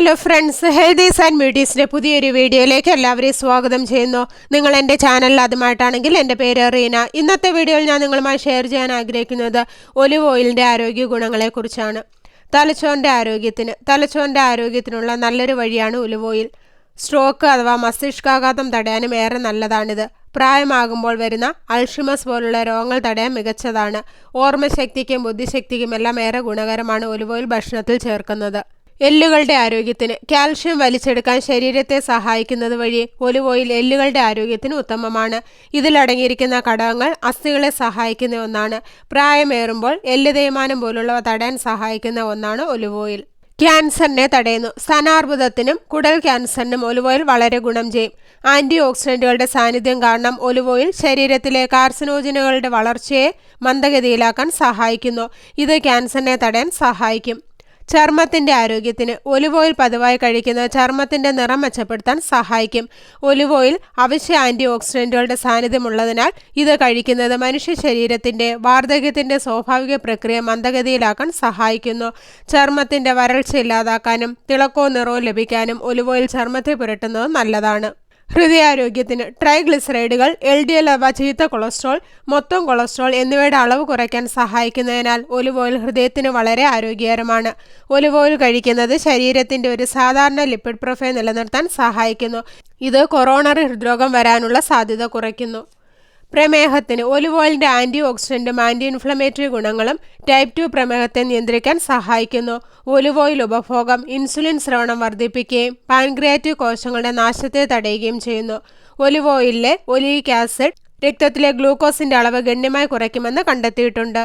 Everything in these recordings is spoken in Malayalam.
ഹലോ ഫ്രണ്ട്സ്, ഹെൽതീസ് ആൻഡ് ബ്യൂട്ടീസിൻ്റെ പുതിയൊരു വീഡിയോയിലേക്ക് എല്ലാവരെയും സ്വാഗതം ചെയ്യുന്നു. നിങ്ങൾ എൻ്റെ ചാനലിൽ ആദ്യമായിട്ടാണെങ്കിൽ എൻ്റെ പേര് റീന. ഇന്നത്തെ വീഡിയോയിൽ ഞാൻ നിങ്ങളുമായി ഷെയർ ചെയ്യാൻ ആഗ്രഹിക്കുന്നത് ഒലിവ് ഓയിലിൻ്റെ ആരോഗ്യ ഗുണങ്ങളെക്കുറിച്ചാണ്. തലച്ചോറിൻ്റെ ആരോഗ്യത്തിനുള്ള നല്ലൊരു വഴിയാണ് ഒലിവ് ഓയിൽ. സ്ട്രോക്ക് അഥവാ മസ്തിഷ്കാഘാതം തടയാനും ഏറെ നല്ലതാണിത്. പ്രായമാകുമ്പോൾ വരുന്ന അൾഷിമസ് പോലുള്ള രോഗങ്ങൾ തടയാൻ മികച്ചതാണ്. ഓർമ്മശക്തിക്കും ബുദ്ധിശക്തിക്കുമെല്ലാം ഏറെ ഗുണകരമാണ് ഒലിവ് ഓയിൽ ഭക്ഷണത്തിൽ ചേർക്കുന്നത്. എല്ലുകളുടെ ആരോഗ്യത്തിന് കാൽഷ്യം വലിച്ചെടുക്കാൻ ശരീരത്തെ സഹായിക്കുന്നത് വഴി ഒലിവ് ഓയിൽ എല്ലുകളുടെ ആരോഗ്യത്തിന് ഉത്തമമാണ്. ഇതിലടങ്ങിയിരിക്കുന്ന ഘടകങ്ങൾ അസ്ഥികളെ സഹായിക്കുന്ന ഒന്നാണ്. പ്രായമേറുമ്പോൾ എല്ല് തേയ്മാനം പോലുള്ളവ തടയാൻ സഹായിക്കുന്ന ഒന്നാണ് ഒലിവ് ഓയിൽ. ക്യാൻസറിനെ തടയുന്നു. സ്ഥാനാർബുദത്തിനും കുടൽ ക്യാൻസറിനും ഒലിവ് ഓയിൽ വളരെ ഗുണം ചെയ്യും. ആൻറ്റി ഓക്സിഡൻറ്റുകളുടെ സാന്നിധ്യം കാരണം ഒലിവ് ഓയിൽ ശരീരത്തിലെ കാർസിനോജനുകളുടെ വളർച്ചയെ മന്ദഗതിയിലാക്കാൻ സഹായിക്കുന്നു. ഇത് ക്യാൻസറിനെ തടയാൻ സഹായിക്കും. ചർമ്മത്തിൻ്റെ ആരോഗ്യത്തിന് ഒലിവ് ഓയിൽ പതിവായി കഴിക്കുന്നത് ചർമ്മത്തിൻ്റെ നിറം മെച്ചപ്പെടുത്താൻ സഹായിക്കും. ഒലിവ് ഓയിൽ അവശ്യ ആൻറ്റി ഓക്സിഡൻറ്റുകളുടെ സാന്നിധ്യമുള്ളതിനാൽ ഇത് കഴിക്കുന്നത് മനുഷ്യ ശരീരത്തിൻ്റെ വാർദ്ധക്യത്തിൻ്റെ സ്വാഭാവിക പ്രക്രിയ മന്ദഗതിയിലാക്കാൻ സഹായിക്കുന്നു. ചർമ്മത്തിൻ്റെ വരൾച്ച ഇല്ലാതാക്കാനും തിളക്കവും നിറവും ലഭിക്കാനും ഒലിവ് ഓയിൽ ചർമ്മത്തെ പുരട്ടുന്നത് നല്ലതാണ്. ഹൃദയാരോഗ്യത്തിന് ട്രൈഗ്ലിസറൈഡുകൾ, LDL അഥവാ ചീത്ത കൊളസ്ട്രോൾ, മൊത്തം കൊളസ്ട്രോൾ എന്നിവയുടെ അളവ് കുറയ്ക്കാൻ സഹായിക്കുന്നതിനാൽ ഒലിവ് ഓയിൽ ഹൃദയത്തിന് വളരെ ആരോഗ്യകരമാണ്. ഒലിവ് ഓയിൽ കഴിക്കുന്നത് ശരീരത്തിൻ്റെ ഒരു സാധാരണ ലിപ്പിഡ് പ്രൊഫൈൽ നിലനിർത്താൻ സഹായിക്കുന്നു. ഇത് കൊറോണറി ഹൃദ്രോഗം വരാനുള്ള സാധ്യത കുറയ്ക്കുന്നു. പ്രമേഹത്തിന് ഒലിവ് ഓയിലിൻ്റെ ആൻറ്റി ഓക്സിഡൻറ്റും ആൻറ്റി ഇൻഫ്ലമേറ്ററി ഗുണങ്ങളും ടൈപ്പ് 2 പ്രമേഹത്തെ നിയന്ത്രിക്കാൻ സഹായിക്കുന്നു. ഒലിവ് ഓയിൽ ഉപഭോഗം ഇൻസുലിൻ സ്രവണം വർദ്ധിപ്പിക്കുകയും പാൻക്രിയാറ്റിക് കോശങ്ങളുടെ നാശത്തെ തടയുകയും ചെയ്യുന്നു. ഒലിവ് ഓയിലിലെ ഒലീക് ആസിഡ് രക്തത്തിലെ ഗ്ലൂക്കോസിൻ്റെ അളവ് ഗണ്യമായി കുറയ്ക്കുമെന്ന് കണ്ടെത്തിയിട്ടുണ്ട്.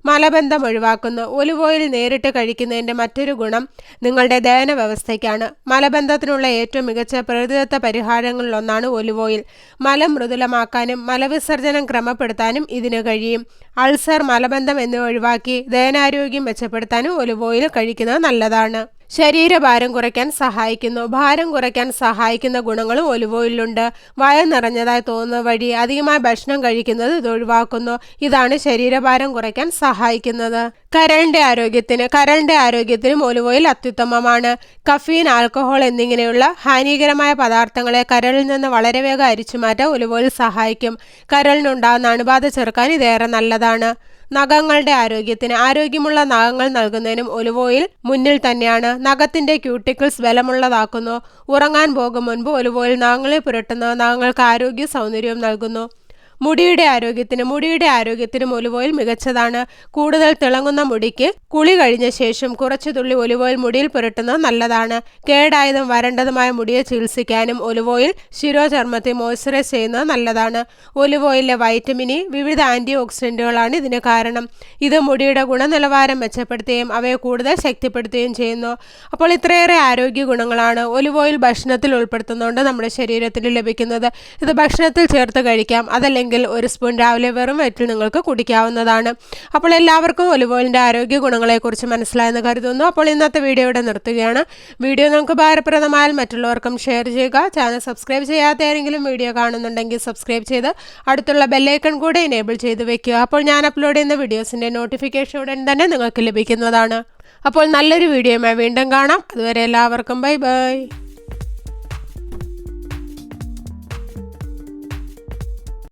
മലബന്ധം ഒഴിവാക്കുന്നു. ഒലിവ് ഓയിൽ നേരിട്ട് കഴിക്കുന്നതിൻ്റെ മറ്റൊരു ഗുണം നിങ്ങളുടെ ദഹന വ്യവസ്ഥയ്ക്കാണ്. മലബന്ധത്തിനുള്ള ഏറ്റവും മികച്ച പ്രതിദത്ത പരിഹാരങ്ങളിലൊന്നാണ് ഒലിവ് ഓയിൽ. മലം മൃദുലമാക്കാനും മലവിസർജനം ക്രമപ്പെടുത്താനും ഇതിന് കഴിയും. അൾസർ, മലബന്ധം എന്നിവ ഒഴിവാക്കി ദഹനാരോഗ്യം മെച്ചപ്പെടുത്താനും ഒലിവ് ഓയിൽ കഴിക്കുന്നത് നല്ലതാണ്. ശരീരഭാരം കുറയ്ക്കാൻ സഹായിക്കുന്നു. ഭാരം കുറയ്ക്കാൻ സഹായിക്കുന്ന ഗുണങ്ങളും ഒലിവ് ഓയിലുണ്ട്. വയർ നിറഞ്ഞതായി തോന്നുന്ന വഴി അധികമായി ഭക്ഷണം കഴിക്കുന്നത് ഇത് ഒഴിവാക്കുന്നു. ഇതാണ് ശരീരഭാരം കുറയ്ക്കാൻ സഹായിക്കുന്നത്. കരളിൻ്റെ ആരോഗ്യത്തിനും ഒലിവ് ഓയിൽ അത്യുത്തമമാണ്. കഫീൻ, ആൽക്കഹോൾ എന്നിങ്ങനെയുള്ള ഹാനികരമായ പദാർത്ഥങ്ങളെ കരളിൽ നിന്ന് വളരെ വേഗം അരിച്ചുമാറ്റാൻ ഒലിവ് ഓയിൽ സഹായിക്കും. കരളിനുണ്ടാകുന്ന അണുബാധ ചെറുക്കാൻ ഇതേറെ നല്ലതാണ്. നഖങ്ങളുടെ ആരോഗ്യമുള്ള നഖങ്ങൾ നൽകുന്നതിനും ഒലിവ് ഓയിൽ മുന്നിൽ തന്നെയാണ്. നഖത്തിൻ്റെ ക്യൂട്ടിക്കിൾസ് ബലമുള്ളതാക്കുന്നു. ഉറങ്ങാൻ പോകും മുൻപ് ഒലിവ് ഓയിൽ നഖങ്ങളിൽ പുരട്ടുന്നത് നഖങ്ങൾക്ക് ആരോഗ്യവും സൗന്ദര്യവും നൽകുന്നു. മുടിയുടെ ആരോഗ്യത്തിനും ഒലിവ് ഓയിൽ മികച്ചതാണ്. കൂടുതൽ തിളങ്ങുന്ന മുടിക്ക് കുളി കഴിഞ്ഞ ശേഷം കുറച്ചു തുള്ളി ഒലിവ് ഓയിൽ മുടിയിൽ പുരട്ടുന്നത് നല്ലതാണ്. കേടായതും വരണ്ടതുമായ മുടിയെ ചികിത്സിക്കാനും ഒലിവ് ഓയിൽ ശിരോചർമ്മത്തെ മോയ്സ്ചറൈസ് ചെയ്യുന്നത് നല്ലതാണ്. ഒലിവ് ഓയിലിലെ വൈറ്റമിൻ ഇ, വിവിധ ആൻറ്റി ഓക്സിഡൻറ്റുകളാണ് ഇതിന് കാരണം. ഇത് മുടിയുടെ ഗുണനിലവാരം മെച്ചപ്പെടുത്തുകയും അവയെ കൂടുതൽ ശക്തിപ്പെടുത്തുകയും ചെയ്യുന്നു. അപ്പോൾ ഇത്രയേറെ ആരോഗ്യ ഗുണങ്ങളാണ് ഒലിവ് ഓയിൽ ഭക്ഷണത്തിൽ ഉൾപ്പെടുത്തുന്നതുകൊണ്ട് നമ്മുടെ ശരീരത്തിന് ലഭിക്കുന്നത്. ഇത് ഭക്ഷണത്തിൽ ചേർത്ത് കഴിക്കാം. അതല്ലെങ്കിൽ ഒരു സ്പൂൺ രാവിലെ വെറും വയറ്റിൽ നിങ്ങൾക്ക് കുടിക്കാവുന്നതാണ്. അപ്പോൾ എല്ലാവർക്കും ഒലിവ് ഓയിലിൻ്റെ ആരോഗ്യ ഗുണങ്ങളെക്കുറിച്ച് മനസ്സിലായെന്ന് കരുതുന്നു. അപ്പോൾ ഇന്നത്തെ വീഡിയോ ഇവിടെ നിർത്തുകയാണ്. വീഡിയോ നമുക്ക് ഉപകാരപ്രദമായാൽ മറ്റുള്ളവർക്കും ഷെയർ ചെയ്യുക. ചാനൽ സബ്സ്ക്രൈബ് ചെയ്യാത്ത ആരെങ്കിലും വീഡിയോ കാണുന്നുണ്ടെങ്കിൽ സബ്സ്ക്രൈബ് ചെയ്ത് അടുത്തുള്ള ബെല്ലൈക്കൺ കൂടെ എനേബിൾ ചെയ്ത് വെക്കുക. അപ്പോൾ ഞാൻ അപ്ലോഡ് ചെയ്യുന്ന വീഡിയോസിൻ്റെ നോട്ടിഫിക്കേഷൻ ഉടൻ തന്നെ നിങ്ങൾക്ക് ലഭിക്കുന്നതാണ്. അപ്പോൾ നല്ലൊരു വീഡിയോയുമായി വീണ്ടും കാണാം. അതുവരെ എല്ലാവർക്കും ബൈ ബൈ.